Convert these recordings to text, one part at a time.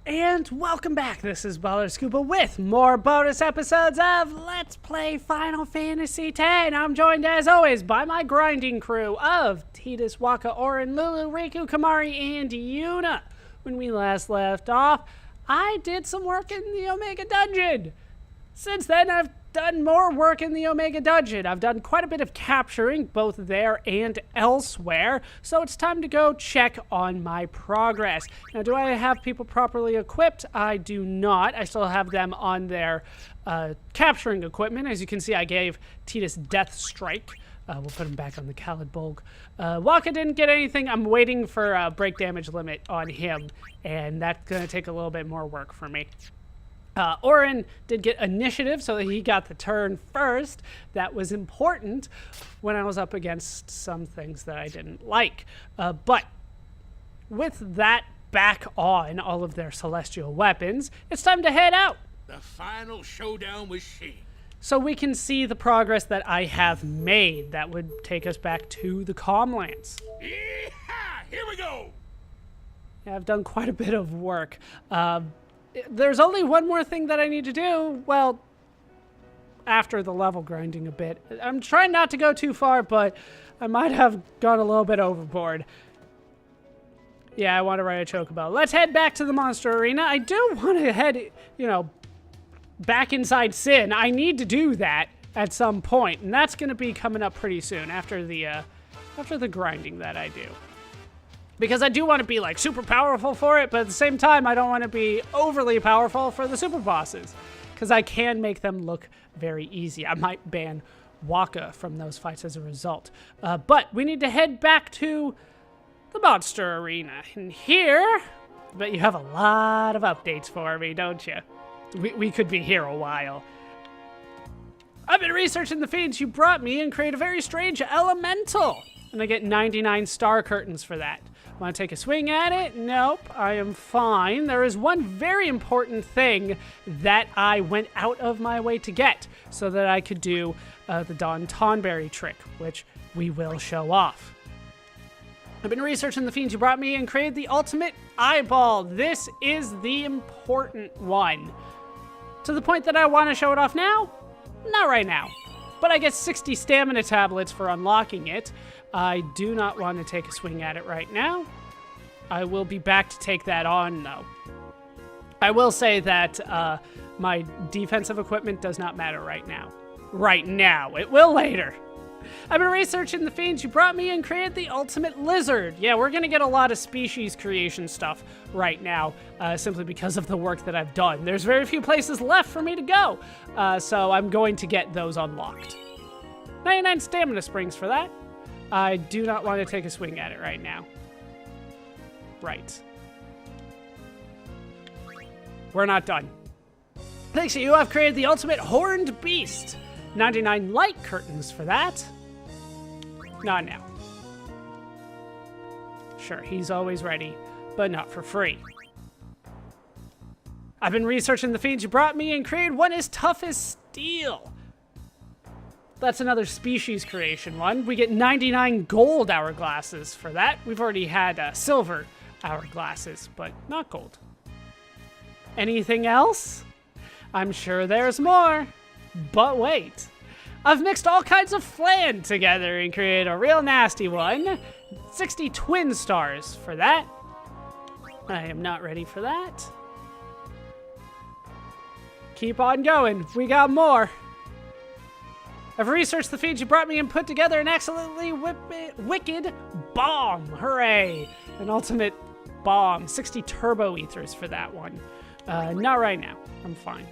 and welcome back. This is ballerscuba with more bonus episodes of Let's Play Final Fantasy X. I'm joined as always by my grinding crew of Tidus, Waka, Orin, Lulu, Riku, Kamari, and Yuna. When we last left off, I did some work in the Omega Dungeon. Since then, I've done more work in the Omega Dungeon. I've done quite a bit of capturing, both there and elsewhere, so it's time to go check on my progress. Now, do I have people properly equipped? I do not. I still have them on their capturing equipment. As you can see, I gave Tidus Death Strike. We'll put him back on the Khalid Bolg. Waka didn't get anything. I'm waiting for a break damage limit on him, and that's going to take a little bit more work for me. Orin did get initiative, so he got the turn first. That was important when I was up against some things that I didn't like. But with that back on all of their celestial weapons, it's time to head out. The final showdown with She. So we can see the progress that I have made. That would take us back to the Calmlands. Yeehaw! Here we go! Yeah, I've done quite a bit of work. There's only one more thing that I need to do, well, after the level grinding a bit. I'm trying not to go too far, but I might have gone a little bit overboard. Yeah, I want to ride a chocobo. Let's head back to the monster arena. I do want to head, back inside Sin. I need to do that at some point, and that's going to be coming up pretty soon after the grinding that I do. Because I do want to be, super powerful for it, but at the same time, I don't want to be overly powerful for the super bosses. Because I can make them look very easy. I might ban Waka from those fights as a result. But we need to head back to the monster arena. And here, I bet you have a lot of updates for me, don't you? We could be here a while. I've been researching the feeds you brought me and create a very strange elemental. And I get 99 star curtains for that. Want to take a swing at it? Nope, I am fine. There is one very important thing that I went out of my way to get so that I could do the Dawn Tonberry trick, which we will show off. I've been researching the fiends you brought me and created the ultimate eyeball. This is the important one. To the point that I want to show it off now? Not right now. But I get 60 stamina tablets for unlocking it. I do not want to take a swing at it right now. I will be back to take that on, though. I will say that my defensive equipment does not matter right now. Right now. It will later. I've been researching the fiends you brought me and created the ultimate lizard. Yeah, we're going to get a lot of species creation stuff right now, simply because of the work that I've done. There's very few places left for me to go, so I'm going to get those unlocked. 99 stamina springs for that. I do not want to take a swing at it right now. Right. We're not done. Thanks to you, I've created the ultimate horned beast. 99 light curtains for that. Not now. Sure, he's always ready, but not for free. I've been researching the fiends you brought me and created one as tough as steel. That's another species creation one. We get 99 gold hourglasses for that. We've already had silver hourglasses, but not gold. Anything else? I'm sure there's more. But wait. I've mixed all kinds of flan together and created a real nasty one. 60 twin stars for that. I am not ready for that. Keep on going. We got more. I've researched the feeds you brought me and put together an absolutely wicked bomb. Hooray. An ultimate bomb. 60 turbo ethers for that one. Not right now. I'm fine.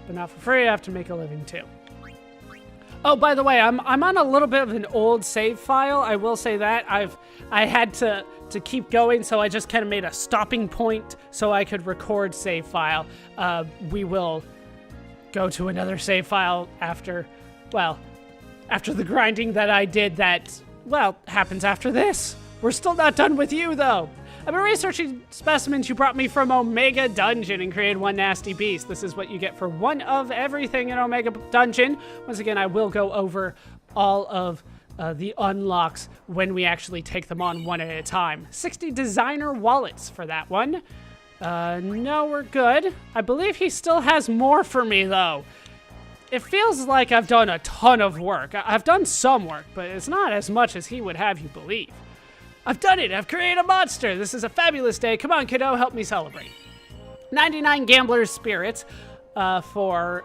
But not for free. I have to make a living too. Oh, by the way, I'm on a little bit of an old save file. I will say that. I had to keep going, so I just kind of made a stopping point so I could record save file. We will go to another save file after the grinding that I did that, happens after this. We're still not done with you, though. I've been researching specimens you brought me from Omega Dungeon and created one nasty beast. This is what you get for one of everything in Omega Dungeon. Once again, I will go over all of the unlocks when we actually take them on one at a time. 60 designer wallets for that one. No, we're good. I believe he still has more for me, though. It feels like I've done a ton of work. I've done some work, but it's not as much as he would have you believe. I've done it. I've created a monster. This is a fabulous day. Come on, kiddo, help me celebrate. 99 gambler's spirits for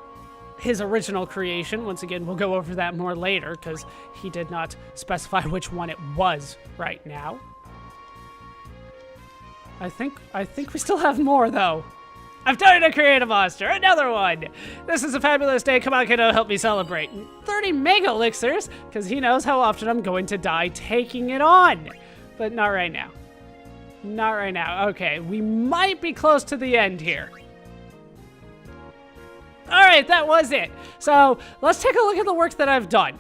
his original creation. Once again, we'll go over that more later because he did not specify which one it was right now. I think we still have more, though. I've done it to create a monster. Another one. This is a fabulous day. Come on, kiddo, help me celebrate. 30 mega elixirs, because he knows how often I'm going to die taking it on. But not right now. Not right now. Okay, we might be close to the end here. All right, that was it. So let's take a look at the work that I've done.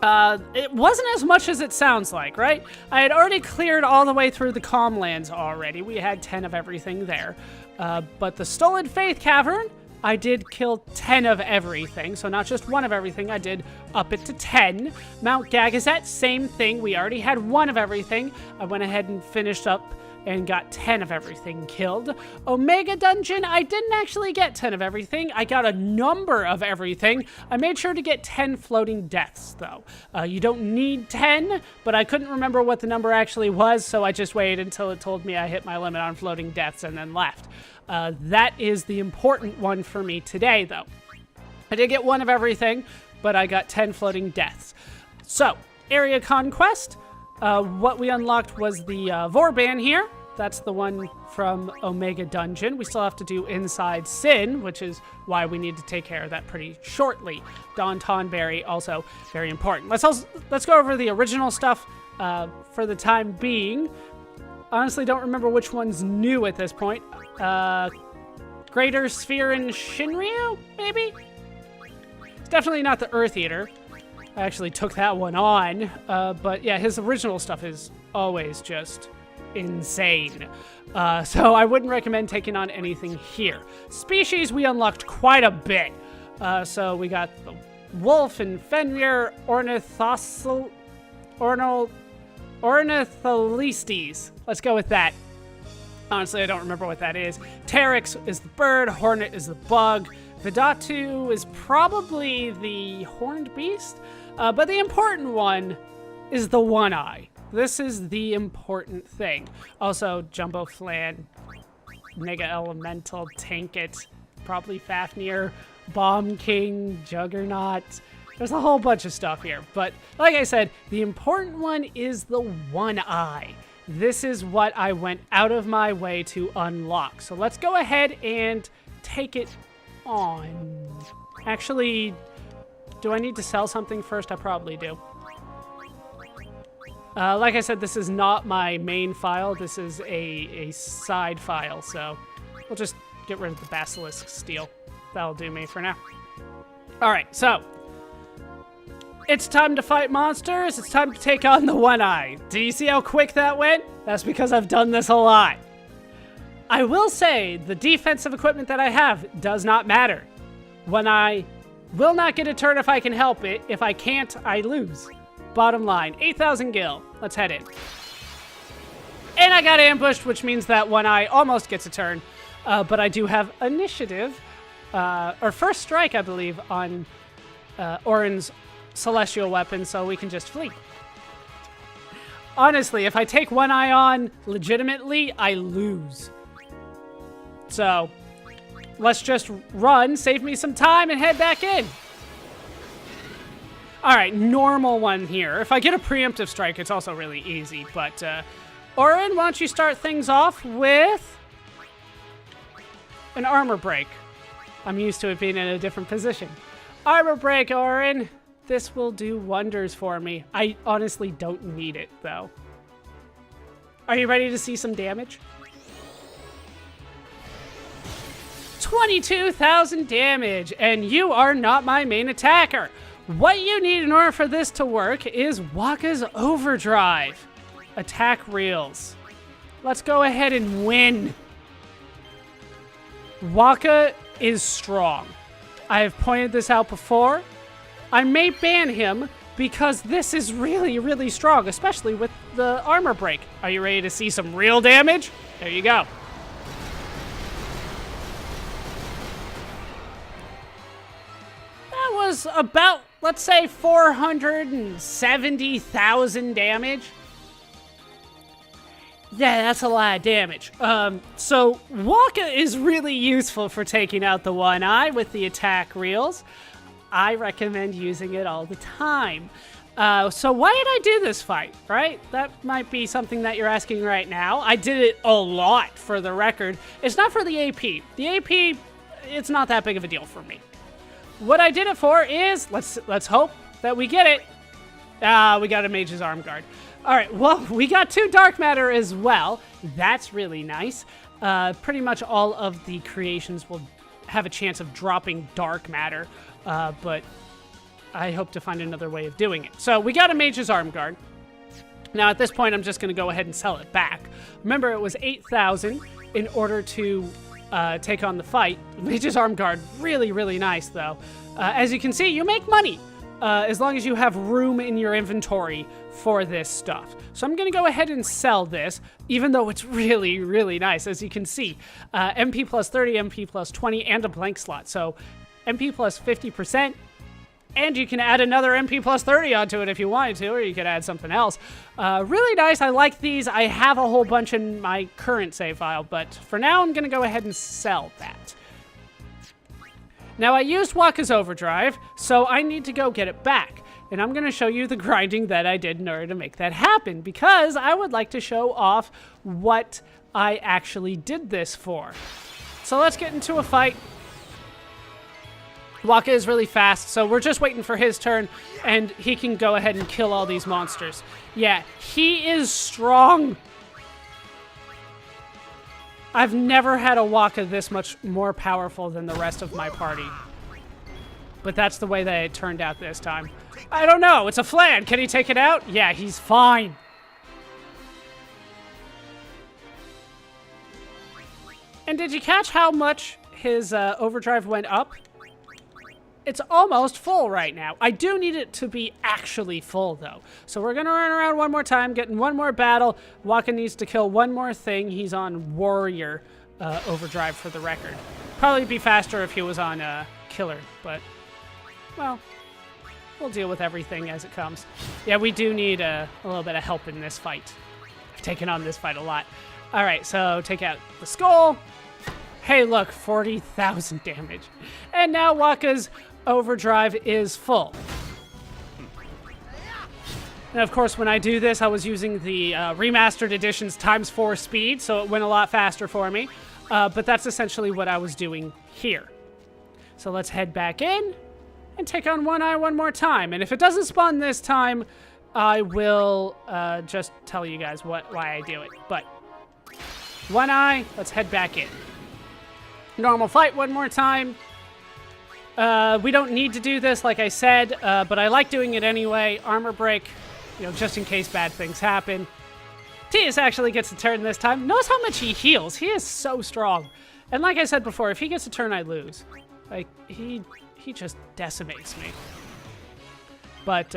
It wasn't as much as it sounds like, right? I had already cleared all the way through the Calmlands already. We had 10 of everything there. But the Stolen Faith Cavern, I did kill 10 of everything. So not just one of everything, I did up it to 10. Mount Gagazet, same thing. We already had one of everything. I went ahead and finished up and got 10 of everything killed. Omega Dungeon, I didn't actually get 10 of everything. I got a number of everything. I made sure to get 10 floating deaths, though. You don't need 10, but I couldn't remember what the number actually was, so I just waited until it told me I hit my limit on floating deaths and then left. That is the important one for me today, though. I did get one of everything, but I got 10 floating deaths. So, Area Conquest. What we unlocked was the Vorban here. That's the one from Omega Dungeon. We still have to do Inside Sin, which is why we need to take care of that pretty shortly. Don Tonberry, also very important. Let's go over the original stuff for the time being. Honestly, don't remember which one's new at this point. Greater Sphere and Shinryu, maybe? It's definitely not the Earth Eater. I actually took that one on, but yeah, his original stuff is always just insane. So I wouldn't recommend taking on anything here. Species, we unlocked quite a bit. So we got the wolf and Fenrir, Ornitholistes. Let's go with that. Honestly, I don't remember what that is. Teryx is the bird, Hornet is the bug, Vidatu is probably the horned beast. But the important one is the one-eye. This is the important thing. Also, Jumbo Flan, Mega Elemental, Tankit, probably Fafnir, Bomb King, Juggernaut. There's a whole bunch of stuff here. But like I said, the important one is the one-eye. This is what I went out of my way to unlock. So let's go ahead and take it on. Actually, do I need to sell something first? I probably do. Like I said, this is not my main file. This is a side file, so we'll just get rid of the Basilisk Steel. That'll do me for now. All right, so it's time to fight monsters. It's time to take on the one-eye. Do you see how quick that went? That's because I've done this a lot. I will say the defensive equipment that I have does not matter. One-eye will not get a turn if I can help it. If I can't, I lose. Bottom line, 8,000 gil. Let's head in. And I got ambushed, which means that one-eye almost gets a turn. But I do have initiative, or first strike, I believe, on Orin's celestial weapon, so we can just flee. Honestly, if I take one-eye on legitimately, I lose. So let's just run, save me some time, and head back in. All right, normal one here. If I get a preemptive strike, it's also really easy. But Orin, why don't you start things off with an armor break? I'm used to it being in a different position. Armor break, Orin. This will do wonders for me. I honestly don't need it, though. Are you ready to see some damage? 22,000 damage, and you are not my main attacker. What you need in order for this to work is Wakka's Overdrive. Attack reels. Let's go ahead and win. Wakka is strong. I have pointed this out before. I may ban him because this is really, really strong, especially with the armor break. Are you ready to see some real damage? There you go. That was about, let's say, 470,000 damage. Yeah, that's a lot of damage. So Waka is really useful for taking out the one eye with the attack reels. I recommend using it all the time. So why did I do this fight, right? That might be something that you're asking right now. I did it a lot for the record. It's not for the AP. The AP, it's not that big of a deal for me. What I did it for is, let's hope that we get it. We got a Mage's Arm Guard. All right, well, we got 2 Dark Matter as well. That's really nice. Pretty much all of the creations will have a chance of dropping Dark Matter, but I hope to find another way of doing it. So we got a Mage's Arm Guard. Now, at this point, I'm just going to go ahead and sell it back. Remember, it was 8,000 in order to take on the fight. Mage's Arm Guard, really, really nice, though. As you can see, you make money as long as you have room in your inventory for this stuff. So I'm going to go ahead and sell this, even though it's really, really nice, as you can see. MP plus 30, MP plus 20, and a blank slot. So MP plus 50%, and you can add another MP plus 30 onto it if you wanted to, or you could add something else. Really nice. I like these. I have a whole bunch in my current save file, but for now, I'm going to go ahead and sell that. Now, I used Waka's Overdrive, so I need to go get it back. And I'm going to show you the grinding that I did in order to make that happen, because I would like to show off what I actually did this for. So let's get into a fight. Waka is really fast, so we're just waiting for his turn, and he can go ahead and kill all these monsters. Yeah, he is strong. I've never had a Waka this much more powerful than the rest of my party. But that's the way that it turned out this time. I don't know, it's a flan. Can he take it out? Yeah, he's fine. And did you catch how much his overdrive went up? It's almost full right now. I do need it to be actually full, though. So we're going to run around one more time, getting one more battle. Waka needs to kill one more thing. He's on Warrior overdrive for the record. Probably be faster if he was on Killer, but, well, we'll deal with everything as it comes. Yeah, we do need a little bit of help in this fight. I've taken on this fight a lot. All right, so take out the skull. Hey, look, 40,000 damage. And now Waka's overdrive is full. And of course, when I do this, I was using the remastered edition's ×4 speed, so it went a lot faster for me. But that's essentially what I was doing here. So let's head back in and take on One Eye one more time. And if it doesn't spawn this time, I will just tell you guys why I do it. But One Eye, let's head back in. Normal fight one more time. We don't need to do this, like I said, but I like doing it anyway. Armor break, you know, just in case bad things happen. Tius actually gets a turn this time. Notice how much he heals. He is so strong. And like I said before, if he gets a turn, I lose. Like, he just decimates me. But,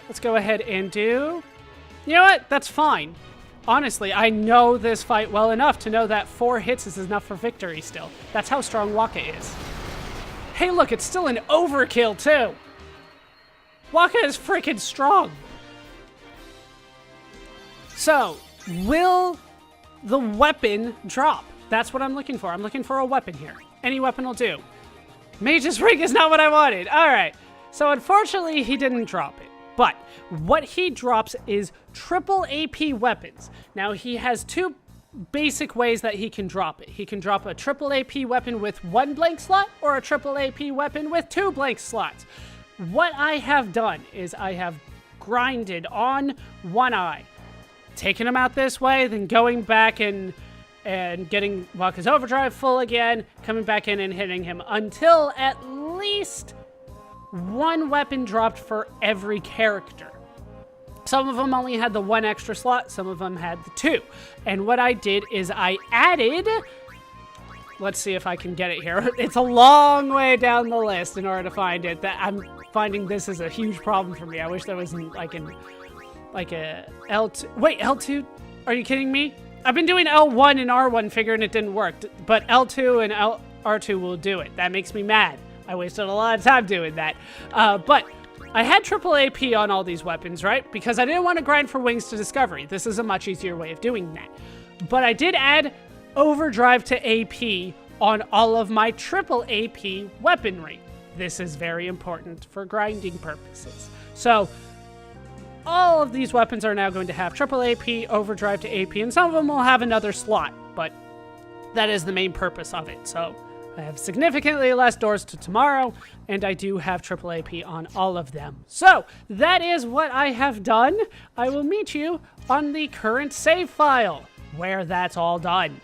let's go ahead and do... You know what? That's fine. Honestly, I know this fight well enough to know that 4 hits is enough for victory still. That's how strong Waka is. Hey, look, it's still an overkill, too. Waka is freaking strong. So, will the weapon drop? That's what I'm looking for. I'm looking for a weapon here. Any weapon will do. Mage's Ring is not what I wanted. All right. So, unfortunately, he didn't drop it. But what he drops is triple AP weapons. Now, he has 2 basic ways that he can drop it. He can drop a triple AP weapon with 1 blank slot or a triple AP weapon with 2 blank slots. What I have done is I have grinded on One Eye, taking him out this way, then going back and getting Waka's Overdrive full again, coming back in and hitting him until at least 1 weapon dropped for every character. Some of them only had the 1 extra slot, some of them had the 2. And what I did is I added... Let's see if I can get it here. It's a long way down the list in order to find it. finding this is a huge problem for me. I wish there wasn't like a L2. Wait, L2? Are you kidding me? I've been doing L1 and R1 figuring it didn't work, but L2 and R2 will do it. That makes me mad. I wasted a lot of time doing that. But I had triple AP on all these weapons, right? Because I didn't want to grind for wings to discovery. This is a much easier way of doing that. But I did add overdrive to AP on all of my triple AP weaponry. This is very important for grinding purposes. So all of these weapons are now going to have triple AP, overdrive to AP, and some of them will have another slot, but that is the main purpose of it. So I have significantly less doors to tomorrow, and I do have triple AP on all of them. So that is what I have done. I will meet you on the current save file, where that's all done.